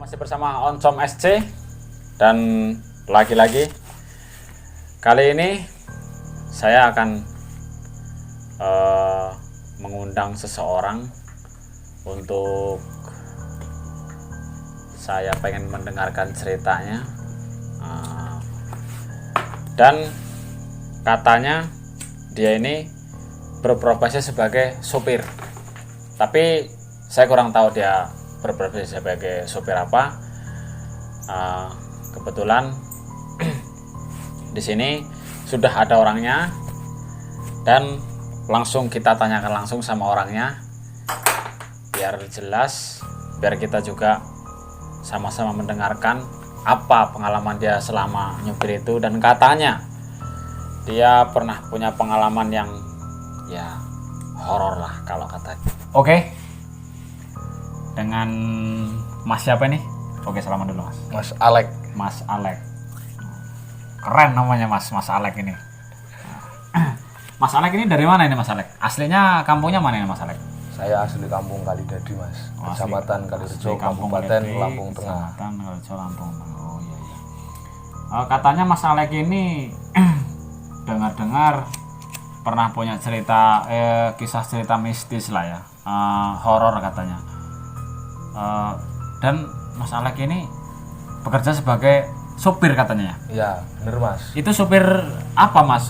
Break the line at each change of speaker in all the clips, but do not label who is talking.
masih bersama Oncom SC dan lagi-lagi kali ini saya akan mengundang seseorang untuk saya pengen mendengarkan ceritanya dan katanya dia ini berprofesi sebagai sopir, tapi saya kurang tahu dia berprofesi sebagai sopir apa. Kebetulan di sini sudah ada orangnya dan langsung kita tanyakan langsung sama orangnya biar jelas, biar kita juga sama-sama mendengarkan apa pengalaman dia selama nyupir itu. Dan katanya dia pernah punya pengalaman yang ya horor lah kalau katanya. Oke, dengan Mas siapa nih? Oke, salaman dulu Mas.
Mas Alek.
Mas Alek. Keren namanya Mas Alek ini. Mas Alek ini dari mana ini Mas Alek? Aslinya kampungnya mana ini Mas Alek?
Saya asli kampung Kalidadi Mas. Kecamatan Kalirejo,
Kampung
Kabupaten
Kalidi,
Lampung Tengah.
Kecamatan Kalirejo, Lampung Tengah. Oh iya iya. Katanya Mas Alek ini dengar-dengar pernah punya cerita kisah cerita mistis lah ya. Horor katanya. Dan Mas Alek ini bekerja sebagai sopir katanya.
Iya, bener Mas.
Itu sopir apa Mas?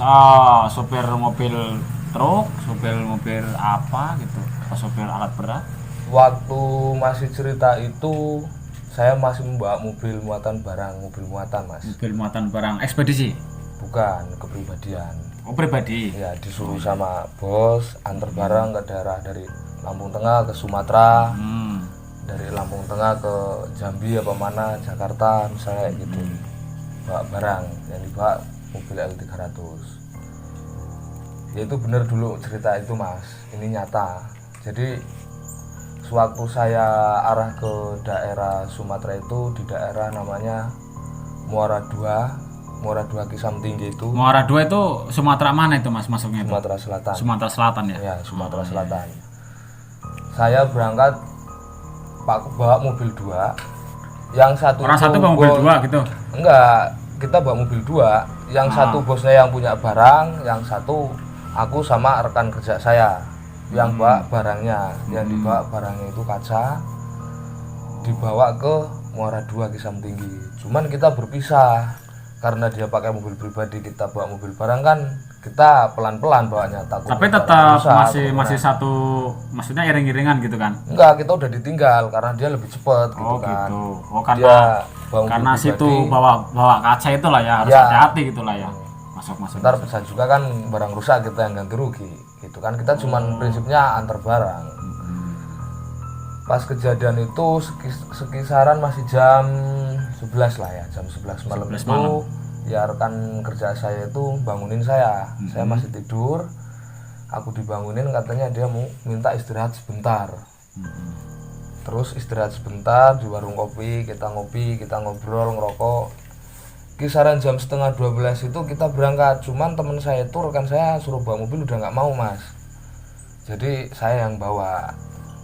Sopir mobil truk, sopir mobil apa gitu? Atau sopir alat berat?
Waktu masih cerita itu saya masih membawa mobil muatan barang, mobil muatan Mas.
Mobil muatan barang ekspedisi?
Bukan, kepribadian.
Oh, pribadi?
Ya, disuruh sama bos antar barang ke daerah dari Lampung Tengah ke Sumatera. Dari Lampung Tengah ke Jambi apa mana, Jakarta misalnya gitu. Bawa barang yang dibawa mobil L300. Ya itu bener dulu cerita itu Mas, ini nyata. Jadi sewaktu saya arah ke daerah Sumatera itu, di daerah namanya Muara II Kisam Tinggi itu.
Muara II itu Sumatera mana itu Mas masuknya itu?
Sumatera Selatan.
Sumatera Selatan ya?
Ya, Sumatera Selatan. Saya berangkat bawa mobil dua, yang satu
orang satu bawa mobil dua gitu?
Enggak, kita bawa mobil dua, yang satu bosnya yang punya barang, yang satu aku sama rekan kerja saya yang bawa barangnya. Yang dibawa barangnya itu kaca, dibawa ke Muara II Kisam Tinggi. Cuman kita berpisah karena dia pakai mobil pribadi, kita bawa mobil barang kan kita pelan-pelan bawanya, takut.
Tapi tetap masih satu, maksudnya iring-iringan gitu kan?
Enggak, kita udah ditinggal karena dia lebih cepat gitu kan.
Gitu. Oh, karena situ bawa kaca itulah ya, harus hati-hati gitulah ya. Masuk.
Ntar bisa juga kan barang rusak kita yang ganti rugi gitu kan. Kita cuman prinsipnya antar barang. Pas kejadian itu sekisaran masih jam 11 lah ya, jam 11 malam itu. Ya rekan kerja saya itu bangunin saya. Saya masih tidur. Aku dibangunin, katanya dia mau minta istirahat sebentar. Terus istirahat sebentar di warung kopi, kita ngopi, kita ngobrol, ngerokok. Kisaran jam 11:30 itu kita berangkat. Cuman teman saya itu, rekan saya suruh bawa mobil udah nggak mau Mas. Jadi saya yang bawa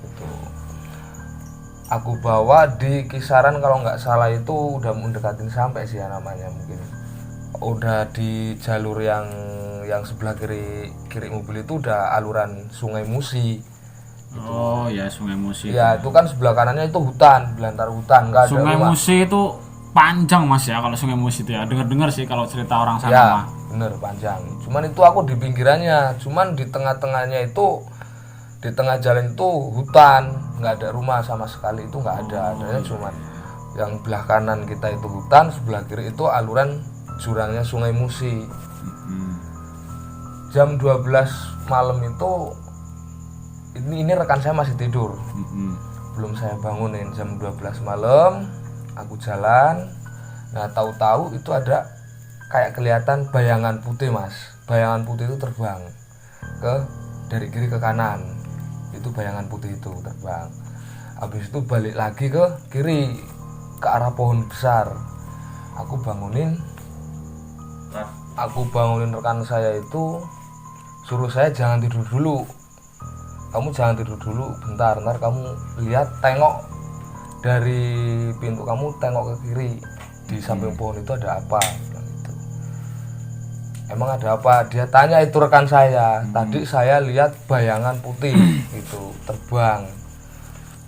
gitu. Aku bawa di kisaran kalau nggak salah itu udah mendekatin sampai sih ya namanya, mungkin udah di jalur yang sebelah kiri mobil itu udah aluran Sungai Musi gitu.
Oh ya, Sungai Musi
ya itu kan sebelah kanannya itu hutan, belantara hutan, nggak ada
Sungai
rumah.
Musi itu panjang Mas ya, kalau Sungai Musi itu ya, dengar sih kalau cerita orang sana
ya
mah.
bener panjang, cuman itu aku di pinggirannya, cuman di tengah-tengahnya itu, di tengah jalan itu hutan, nggak ada rumah sama sekali, itu nggak ada. Adanya cuman yang belah kanan kita itu hutan, sebelah kiri itu aluran jurangnya Sungai Musi. Jam 12 malam itu ini rekan saya masih tidur. Belum saya bangunin. Jam 12 malam aku jalan. Nah, tahu-tahu itu ada kayak kelihatan bayangan putih Mas. Bayangan putih itu terbang dari kiri ke kanan. Itu bayangan putih itu terbang. Habis itu balik lagi ke kiri ke arah pohon besar. Aku bangunin rekan saya itu, suruh saya jangan tidur dulu. Kamu jangan tidur dulu, bentar kamu lihat, tengok dari pintu kamu tengok ke kiri, di samping pohon itu ada apa? Bilang gitu. Emang ada apa? Dia tanya itu rekan saya. Tadi saya lihat bayangan putih itu terbang.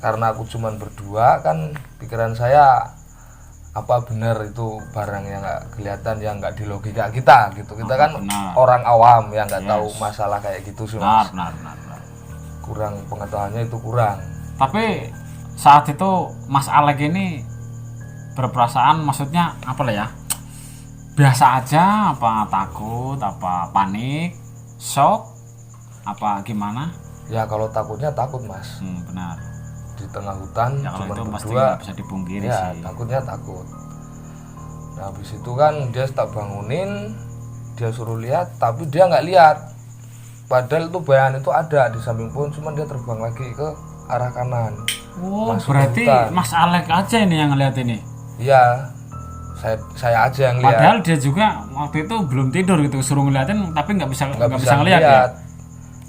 Karena aku cuman berdua kan, pikiran saya apa benar itu barang yang nggak kelihatan, yang nggak di logika kita gitu. Kita kan
benar.
orang awam yang nggak
Yes.
tahu masalah kayak gitu sih mas.
Benar.
Kurang pengetahuannya itu kurang.
Tapi saat itu Mas Alek ini berperasaan, maksudnya apa lah ya, biasa aja, apa takut, apa panik, shock, apa gimana?
Ya kalau takutnya takut mas,
Benar.
di tengah hutan
Ya kalau
cuma
itu pasti
berdua,
nggak bisa dipungkiri
ya
sih.
takutnya takut. Nah habis itu kan dia tak bangunin, dia suruh lihat, tapi dia nggak lihat. Padahal itu bayangan itu ada di samping pohon, cuman dia terbang lagi ke arah kanan.
Oh,
Masuk
berarti
hutan.
Mas Alek aja ini yang ngeliat ini.
Iya, saya aja yang lihat.
Padahal dia juga waktu itu belum tidur gitu, suruh ngeliatin tapi nggak bisa ngeliat ya.
ngeliat.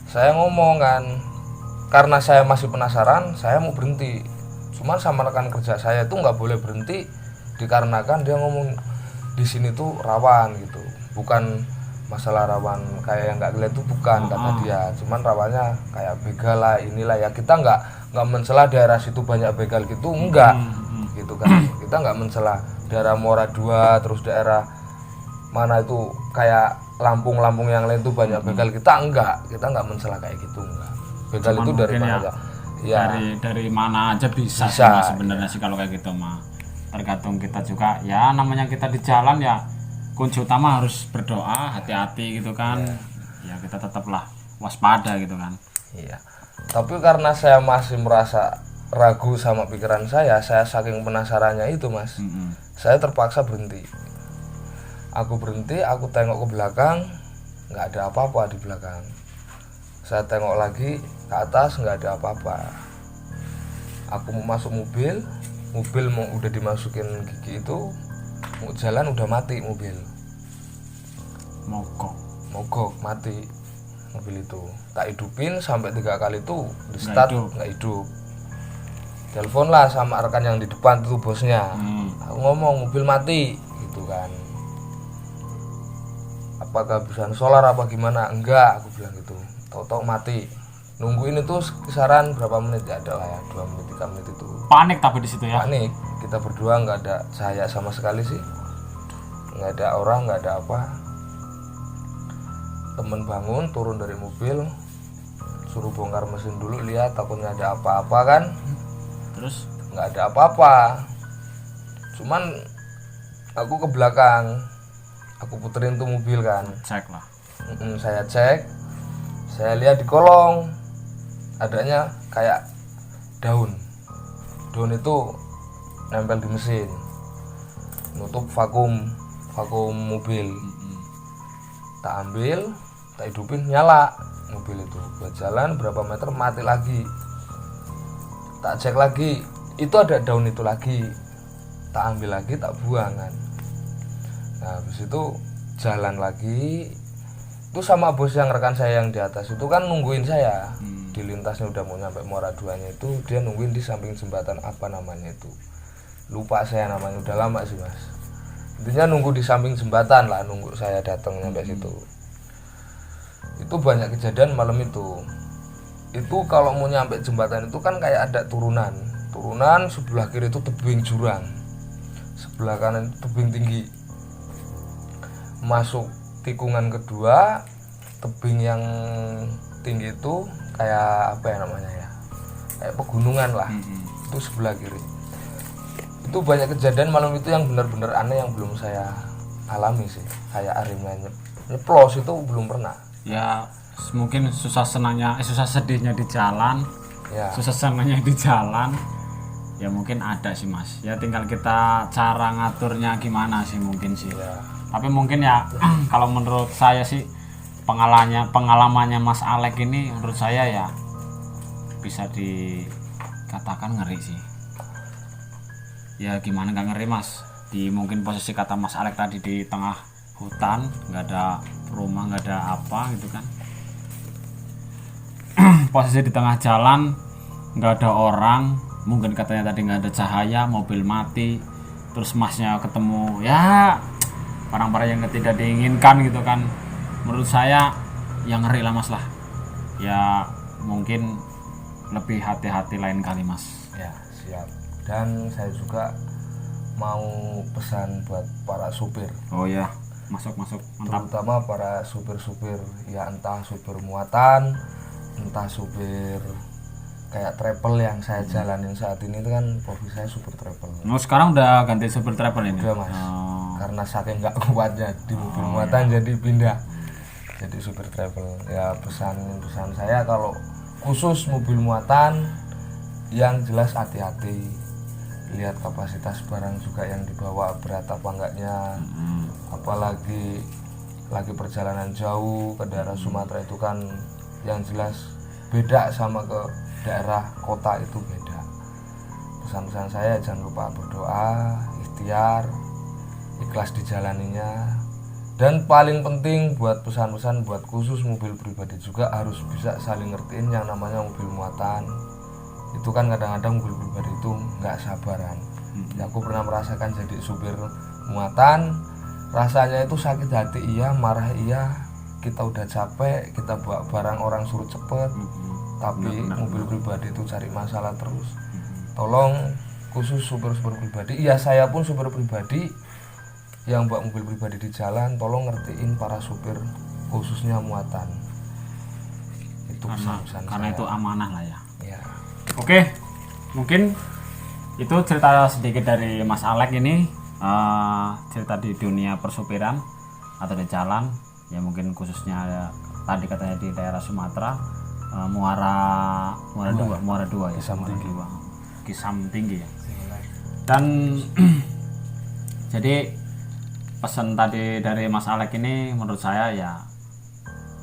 Saya ngomong kan, karena saya masih penasaran, saya mau berhenti. Cuman sama rekan kerja saya itu nggak boleh berhenti, dikarenakan dia ngomong di sini tuh rawan gitu. Bukan masalah rawan kayak yang nggak ngeliat itu bukan kata dia. Cuman rawannya kayak begal lah, inilah ya, kita nggak mencela daerah situ banyak begal gitu, enggak. Gitu kan, kita nggak mencela daerah Muara II, terus daerah mana itu kayak Lampung yang lain tuh banyak begal, kita nggak mencela kayak gitu, enggak. Begal
Cuman
itu dari
mungkin
mana
ya,
aja ya,
dari mana aja bisa,
Bisa,
sih Mas, sebenarnya sih kalau kayak gitu mah. Tergantung kita juga ya, namanya kita di jalan ya, kunci utama harus berdoa, hati-hati gitu kan. Ya kita tetaplah waspada gitu kan.
iya. Tapi karena saya masih merasa ragu sama pikiran saya saking penasarannya itu mas, saya terpaksa berhenti. Aku berhenti, aku tengok ke belakang, nggak ada apa-apa di belakang. Saya tengok lagi ke atas, nggak ada apa-apa. Aku mau masuk mobil mau udah dimasukin gigi itu, mau jalan udah mati mobil, mogok mati mobil itu. Tak hidupin sampai 3 kali itu di start nggak hidup. Telepon lah sama rekan yang di depan itu bosnya. Aku ngomong mobil mati gitu kan, apakah kehabisan solar apa gimana? Enggak, aku bilang gitu. Tahu-tahu mati. Nungguin itu kisaran berapa menit, ya ada lah ya, 2 menit 3 menit itu.
Panik tapi di situ ya.
Panik. Kita berdua nggak ada cahaya sama sekali sih, nggak ada orang, nggak ada apa. Temen bangun turun dari mobil, suruh bongkar mesin dulu, lihat takutnya ada apa-apa kan.
Terus
Nggak ada apa-apa, cuman aku ke belakang, aku puterin tuh mobil kan.
cek lah.
Saya cek, saya lihat di kolong adanya kayak daun itu nempel di mesin, nutup vakum mobil. Tak ambil, tak hidupin, nyala mobil itu. Buat jalan berapa meter mati lagi. Tak cek lagi, itu ada daun itu lagi. Tak ambil lagi, tak buang kan. Nah habis itu jalan lagi, itu sama bos yang rekan saya yang di atas itu kan nungguin saya. Di lintasnya udah mau nyampe Muara II-nya itu, dia nungguin di samping jembatan apa namanya itu, lupa saya namanya, udah lama sih mas. Intinya nunggu di samping jembatan lah, nunggu saya datang sampai situ. Itu banyak kejadian malam itu. Itu kalau mau nyampe jembatan itu kan kayak ada turunan, sebelah kiri itu tebing jurang, sebelah kanan itu tebing tinggi. Masuk tikungan kedua, tebing yang tinggi itu kayak apa ya namanya ya, kayak pegunungan lah. Itu sebelah kiri. Itu banyak kejadian malam itu yang benar-benar aneh yang belum saya alami sih. Kayak harimau nyeplos itu belum pernah.
Ya mungkin susah sedihnya di jalan,
Ya.
susah senangnya di jalan. Ya mungkin ada sih mas. Ya tinggal kita cara ngaturnya gimana sih mungkin sih.
Ya.
Tapi mungkin ya kalau menurut saya sih pengalamannya Mas Alek ini menurut saya ya bisa dikatakan ngeri sih. Ya gimana nggak ngeri mas, di mungkin posisi kata Mas Alek tadi di tengah hutan, nggak ada rumah, nggak ada apa gitu kan. Posisi di tengah jalan, nggak ada orang, mungkin katanya tadi nggak ada cahaya, mobil mati, terus masnya ketemu, ya barang-barang yang tidak diinginkan gitu kan. Menurut saya yang ngeri lah mas lah, ya mungkin lebih hati-hati lain kali mas.
Ya siap. Dan saya juga mau pesan buat para supir,
Oh ya, masuk mantap.
terutama para supir-supir, ya entah supir muatan, entah supir kayak travel yang saya jalanin saat ini itu kan profesi saya supir travel.
Oh sekarang udah ganti supir travel ini?
Udah mas,
Oh.
karena saking nggak kuatnya di mobil muatan jadi pindah jadi supir travel. Ya pesan saya kalau khusus mobil muatan yang jelas hati-hati, lihat kapasitas barang juga yang dibawa berat apa enggaknya, apalagi lagi perjalanan jauh ke daerah Sumatera itu kan yang jelas beda sama ke daerah kota itu beda. Pesan-pesan saya jangan lupa berdoa, ikhtiar, ikhlas dijalaninya, dan paling penting buat pesan-pesan buat khusus mobil pribadi juga harus bisa saling ngertiin yang namanya mobil muatan. Itu kan kadang-kadang mobil pribadi itu nggak sabaran. Ya, aku pernah merasakan jadi supir muatan, rasanya itu sakit hati iya, marah iya, kita udah capek, kita bawa barang orang suruh cepet, tapi mobil pribadi itu cari masalah terus. Tolong khusus supir-supir pribadi, iya saya pun supir pribadi yang bawa mobil pribadi di jalan, tolong ngertiin para supir khususnya muatan. Itu pesan-pesan
Karena
saya.
itu amanah lah ya.
Ya.
Oke, mungkin itu cerita sedikit dari Mas Alek ini, cerita di dunia persupiran atau di jalan, ya mungkin khususnya tadi katanya di daerah Sumatera, Muara Dua ya, Kisam Tinggi ya. Dan jadi pesan tadi dari Mas Alek ini menurut saya ya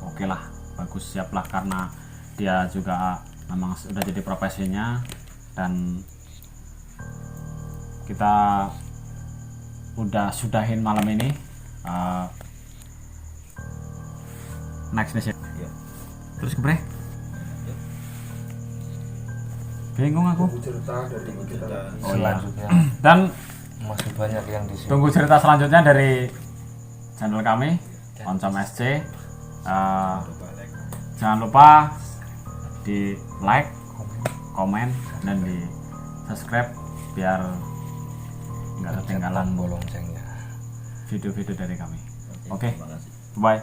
oke lah, bagus, siap lah, karena dia juga memang sudah jadi profesinya, dan kita udah sudahin malam ini. Next nih terus kebre bingung aku.
Cerita dari kita
Oh iya.
selanjutnya
Dan
masih banyak yang di sini.
tunggu cerita selanjutnya dari channel kami Oncom SC. Jangan lupa di like, komen, dan di subscribe biar nggak ketinggalan
Tombol loncengnya.
video-video dari kami. Oke, bye.